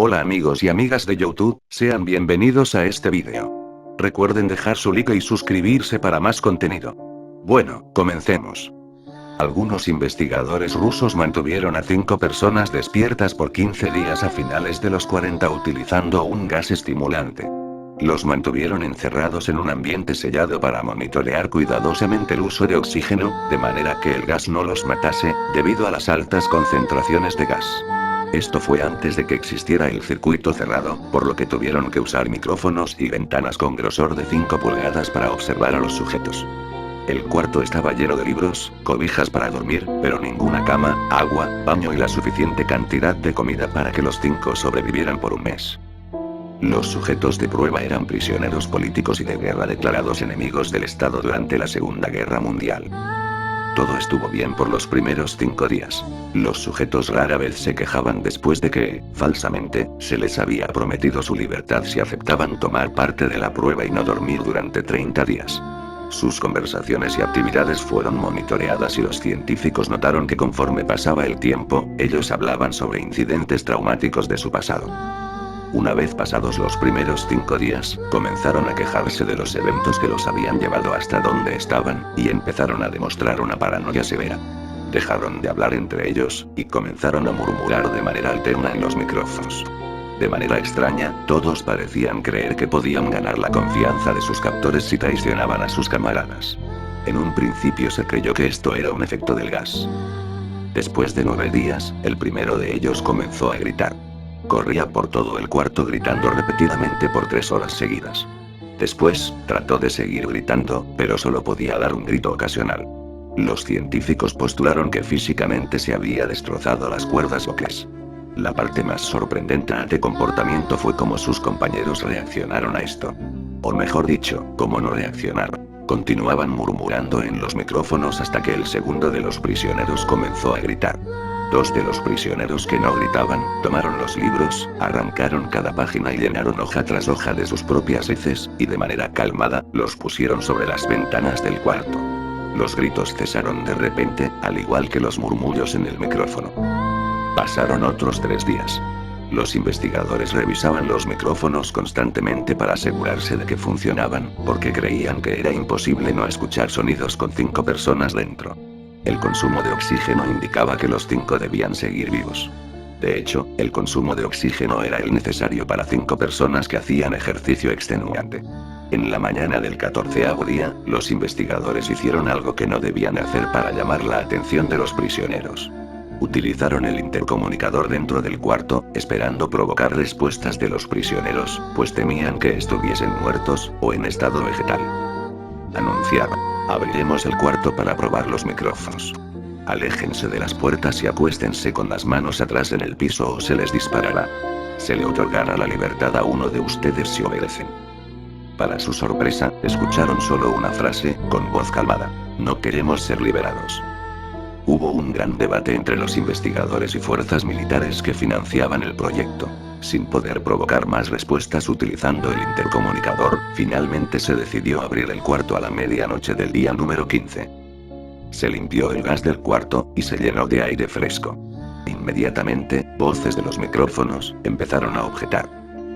Hola amigos y amigas de YouTube, sean bienvenidos a este vídeo. Recuerden dejar su like y suscribirse para más contenido. Bueno, comencemos. Algunos investigadores rusos mantuvieron a 5 personas despiertas por 15 días a finales de los 40 utilizando un gas estimulante. Los mantuvieron encerrados en un ambiente sellado para monitorear cuidadosamente el uso de oxígeno, de manera que el gas no los matase, debido a las altas concentraciones de gas. Esto fue antes de que existiera el circuito cerrado, por lo que tuvieron que usar micrófonos y ventanas con grosor de 5 pulgadas para observar a los sujetos. El cuarto estaba lleno de libros, cobijas para dormir, pero ninguna cama, agua, baño y la suficiente cantidad de comida para que los 5 sobrevivieran por un mes. Los sujetos de prueba eran prisioneros políticos y de guerra declarados enemigos del Estado durante la Segunda Guerra Mundial. Todo estuvo bien por los primeros 5 días. Los sujetos rara vez se quejaban después de que, falsamente, se les había prometido su libertad si aceptaban tomar parte de la prueba y no dormir durante 30 días. Sus conversaciones y actividades fueron monitoreadas y los científicos notaron que conforme pasaba el tiempo, ellos hablaban sobre incidentes traumáticos de su pasado. Una vez pasados los primeros 5 días, comenzaron a quejarse de los eventos que los habían llevado hasta donde estaban, y empezaron a demostrar una paranoia severa. Dejaron de hablar entre ellos, y comenzaron a murmurar de manera alterna en los micrófonos. De manera extraña, todos parecían creer que podían ganar la confianza de sus captores si traicionaban a sus camaradas. En un principio se creyó que esto era un efecto del gas. Después de 9 días, el primero de ellos comenzó a gritar. Corría por todo el cuarto gritando repetidamente por 3 horas seguidas. Después, trató de seguir gritando, pero solo podía dar un grito ocasional. Los científicos postularon que físicamente se había destrozado las cuerdas vocales. La parte más sorprendente de comportamiento fue cómo sus compañeros reaccionaron a esto. O mejor dicho, cómo no reaccionaron. Continuaban murmurando en los micrófonos hasta que el segundo de los prisioneros comenzó a gritar. 2 de los prisioneros que no gritaban, tomaron los libros, arrancaron cada página y llenaron hoja tras hoja de sus propias heces, y de manera calmada, los pusieron sobre las ventanas del cuarto. Los gritos cesaron de repente, al igual que los murmullos en el micrófono. Pasaron otros 3 días. Los investigadores revisaban los micrófonos constantemente para asegurarse de que funcionaban, porque creían que era imposible no escuchar sonidos con 5 personas dentro. El consumo de oxígeno indicaba que los 5 debían seguir vivos. De hecho, el consumo de oxígeno era el necesario para 5 personas que hacían ejercicio extenuante. En la mañana del 14º día, los investigadores hicieron algo que no debían hacer para llamar la atención de los prisioneros. Utilizaron el intercomunicador dentro del cuarto, esperando provocar respuestas de los prisioneros, pues temían que estuviesen muertos, o en estado vegetal. Anunciaba: abriremos el cuarto para probar los micrófonos. Aléjense de las puertas y acuéstense con las manos atrás en el piso o se les disparará. Se le otorgará la libertad a uno de ustedes si obedecen. Para su sorpresa, escucharon solo una frase, con voz calmada: no queremos ser liberados. Hubo un gran debate entre los investigadores y fuerzas militares que financiaban el proyecto. Sin poder provocar más respuestas utilizando el intercomunicador, finalmente se decidió abrir el cuarto a la medianoche del día número 15. Se limpió el gas del cuarto, y se llenó de aire fresco. Inmediatamente, voces de los micrófonos empezaron a objetar.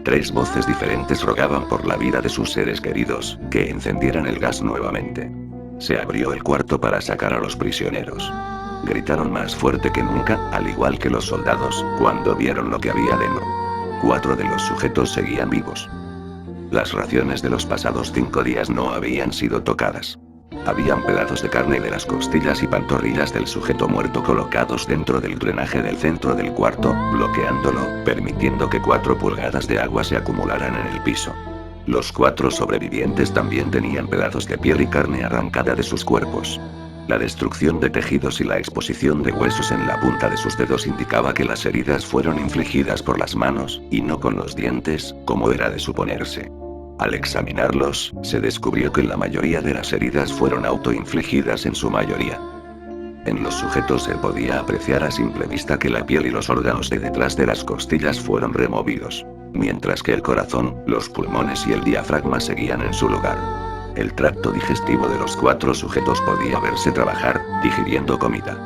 3 voces diferentes rogaban por la vida de sus seres queridos, que encendieran el gas nuevamente. Se abrió el cuarto para sacar a los prisioneros. Gritaron más fuerte que nunca, al igual que los soldados, cuando vieron lo que había dentro. 4 de los sujetos seguían vivos. Las raciones de los pasados 5 días no habían sido tocadas. Habían pedazos de carne de las costillas y pantorrillas del sujeto muerto colocados dentro del drenaje del centro del cuarto, bloqueándolo, permitiendo que 4 pulgadas de agua se acumularan en el piso. Los 4 sobrevivientes también tenían pedazos de piel y carne arrancada de sus cuerpos. La destrucción de tejidos y la exposición de huesos en la punta de sus dedos indicaba que las heridas fueron infligidas por las manos, y no con los dientes, como era de suponerse. Al examinarlos, se descubrió que la mayoría de las heridas fueron autoinfligidas en su mayoría. En los sujetos se podía apreciar a simple vista que la piel y los órganos de detrás de las costillas fueron removidos, mientras que el corazón, los pulmones y el diafragma seguían en su lugar. El tracto digestivo de los 4 sujetos podía verse trabajar, digiriendo comida.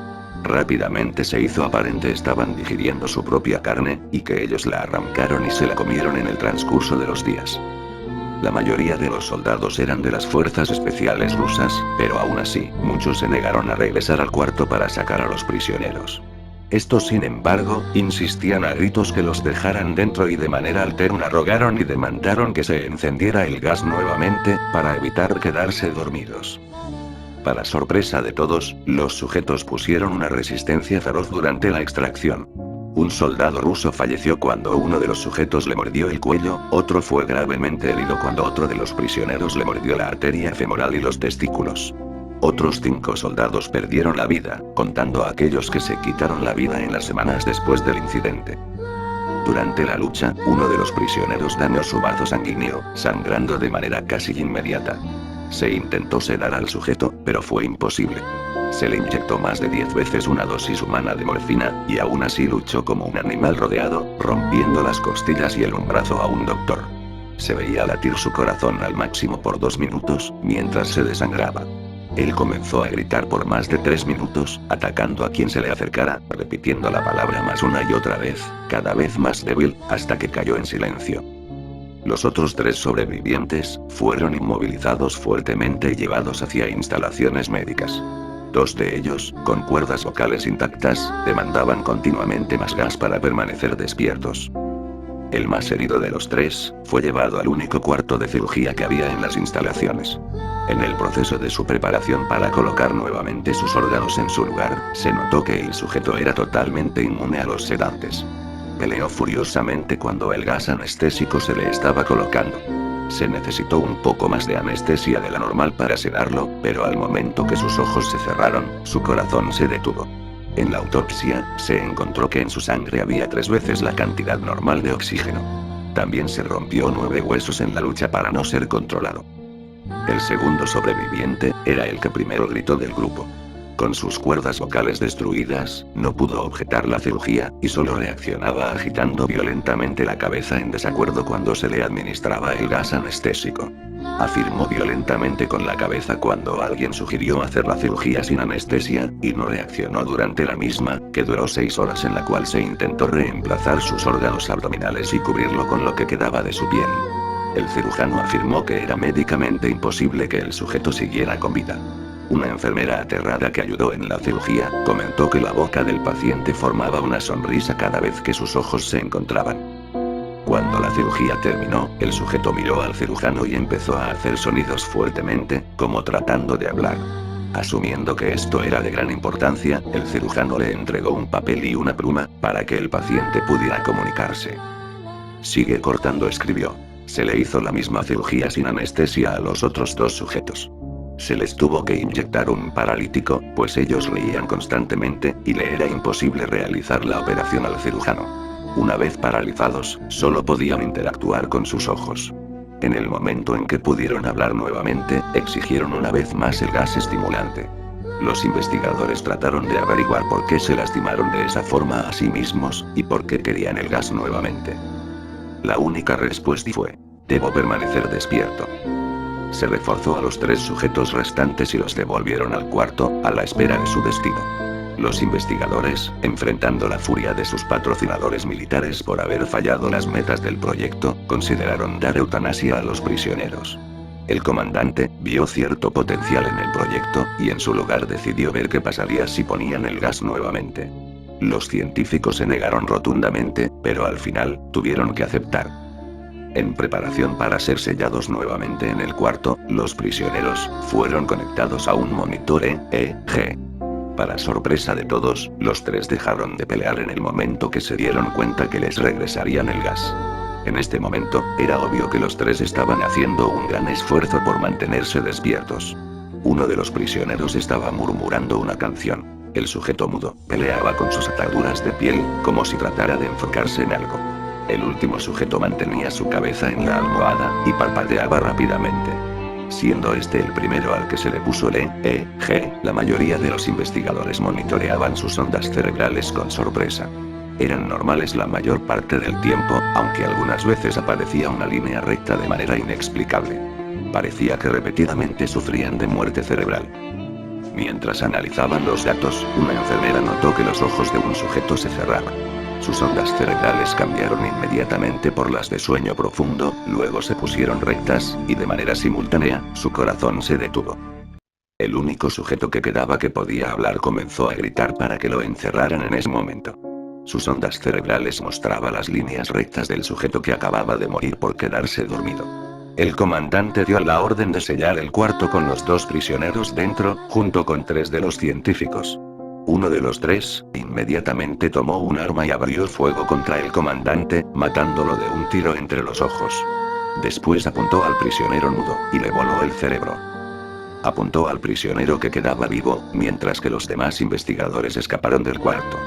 Rápidamente se hizo aparente estaban digiriendo su propia carne, y que ellos la arrancaron y se la comieron en el transcurso de los días. La mayoría de los soldados eran de las fuerzas especiales rusas, pero aún así, muchos se negaron a regresar al cuarto para sacar a los prisioneros. Estos, sin embargo, insistían a gritos que los dejaran dentro y de manera alterna rogaron y demandaron que se encendiera el gas nuevamente, para evitar quedarse dormidos. Para sorpresa de todos, los sujetos pusieron una resistencia feroz durante la extracción. Un soldado ruso falleció cuando uno de los sujetos le mordió el cuello, otro fue gravemente herido cuando otro de los prisioneros le mordió la arteria femoral y los testículos. Otros 5 soldados perdieron la vida, contando a aquellos que se quitaron la vida en las semanas después del incidente. Durante la lucha, uno de los prisioneros dañó su bazo sanguíneo, sangrando de manera casi inmediata. Se intentó sedar al sujeto, pero fue imposible. Se le inyectó más de 10 veces una dosis humana de morfina, y aún así luchó como un animal rodeado, rompiendo las costillas y el brazo a un doctor. Se veía latir su corazón al máximo por 2 minutos, mientras se desangraba. Él comenzó a gritar por más de 3 minutos, atacando a quien se le acercara, repitiendo la palabra más una y otra vez, cada vez más débil, hasta que cayó en silencio. Los otros 3 sobrevivientes fueron inmovilizados fuertemente y llevados hacia instalaciones médicas. 2 de ellos, con cuerdas vocales intactas, demandaban continuamente más gas para permanecer despiertos. El más herido de los 3, fue llevado al único cuarto de cirugía que había en las instalaciones. En el proceso de su preparación para colocar nuevamente sus órganos en su lugar, se notó que el sujeto era totalmente inmune a los sedantes. Peleó furiosamente cuando el gas anestésico se le estaba colocando. Se necesitó un poco más de anestesia de la normal para sedarlo, pero al momento que sus ojos se cerraron, su corazón se detuvo. En la autopsia, se encontró que en su sangre había 3 veces la cantidad normal de oxígeno. También se rompió 9 huesos en la lucha para no ser controlado. El segundo sobreviviente, era el que primero gritó del grupo. Con sus cuerdas vocales destruidas, no pudo objetar la cirugía, y solo reaccionaba agitando violentamente la cabeza en desacuerdo cuando se le administraba el gas anestésico. Afirmó violentamente con la cabeza cuando alguien sugirió hacer la cirugía sin anestesia, y no reaccionó durante la misma, que duró 6 horas en la cual se intentó reemplazar sus órganos abdominales y cubrirlo con lo que quedaba de su piel. El cirujano afirmó que era médicamente imposible que el sujeto siguiera con vida. Una enfermera aterrada que ayudó en la cirugía, comentó que la boca del paciente formaba una sonrisa cada vez que sus ojos se encontraban. Cuando la cirugía terminó, el sujeto miró al cirujano y empezó a hacer sonidos fuertemente, como tratando de hablar. Asumiendo que esto era de gran importancia, el cirujano le entregó un papel y una pluma, para que el paciente pudiera comunicarse. Sigue cortando, escribió. Se le hizo la misma cirugía sin anestesia a los otros 2 sujetos. Se les tuvo que inyectar un paralítico, pues ellos reían constantemente, y le era imposible realizar la operación al cirujano. Una vez paralizados, solo podían interactuar con sus ojos. En el momento en que pudieron hablar nuevamente, exigieron una vez más el gas estimulante. Los investigadores trataron de averiguar por qué se lastimaron de esa forma a sí mismos, y por qué querían el gas nuevamente. La única respuesta fue: debo permanecer despierto. Se reforzó a los 3 sujetos restantes y los devolvieron al cuarto, a la espera de su destino. Los investigadores, enfrentando la furia de sus patrocinadores militares por haber fallado las metas del proyecto, consideraron dar eutanasia a los prisioneros. El comandante vio cierto potencial en el proyecto, y en su lugar decidió ver qué pasaría si ponían el gas nuevamente. Los científicos se negaron rotundamente, pero al final, tuvieron que aceptar. En preparación para ser sellados nuevamente en el cuarto, los prisioneros fueron conectados a un monitor EEG. Para sorpresa de todos, los 3 dejaron de pelear en el momento que se dieron cuenta que les regresarían el gas. En este momento, era obvio que los 3 estaban haciendo un gran esfuerzo por mantenerse despiertos. Uno de los prisioneros estaba murmurando una canción. El sujeto mudo peleaba con sus ataduras de piel, como si tratara de enfocarse en algo. El último sujeto mantenía su cabeza en la almohada, y parpadeaba rápidamente. Siendo este el primero al que se le puso el EEG, la mayoría de los investigadores monitoreaban sus ondas cerebrales con sorpresa. Eran normales la mayor parte del tiempo, aunque algunas veces aparecía una línea recta de manera inexplicable. Parecía que repetidamente sufrían de muerte cerebral. Mientras analizaban los datos, una enfermera notó que los ojos de un sujeto se cerraban. Sus ondas cerebrales cambiaron inmediatamente por las de sueño profundo, luego se pusieron rectas, y de manera simultánea, su corazón se detuvo. El único sujeto que quedaba que podía hablar comenzó a gritar para que lo encerraran en ese momento. Sus ondas cerebrales mostraban las líneas rectas del sujeto que acababa de morir por quedarse dormido. El comandante dio la orden de sellar el cuarto con los 2 prisioneros dentro, junto con 3 de los científicos. Uno de los 3, inmediatamente tomó un arma y abrió fuego contra el comandante, matándolo de un tiro entre los ojos. Después apuntó al prisionero nudo, y le voló el cerebro. Apuntó al prisionero que quedaba vivo, mientras que los demás investigadores escaparon del cuarto.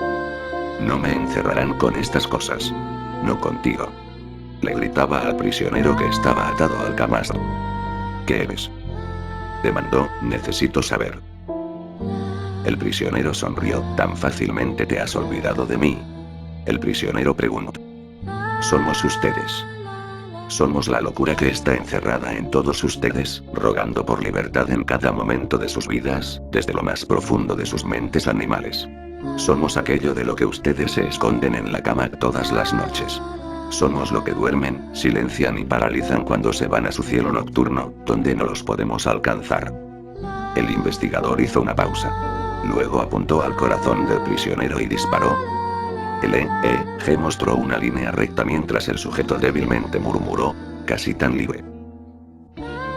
No me encerrarán con estas cosas. No contigo. Le gritaba al prisionero que estaba atado al camastro. ¿Qué eres? Demandó, necesito saber. El prisionero sonrió, tan fácilmente te has olvidado de mí. El prisionero preguntó. Somos ustedes. Somos la locura que está encerrada en todos ustedes, rogando por libertad en cada momento de sus vidas, desde lo más profundo de sus mentes animales. Somos aquello de lo que ustedes se esconden en la cama todas las noches. Somos lo que duermen, silencian y paralizan cuando se van a su cielo nocturno, donde no los podemos alcanzar. El investigador hizo una pausa. Luego apuntó al corazón del prisionero y disparó. El EEG mostró una línea recta mientras el sujeto débilmente murmuró, casi tan libre.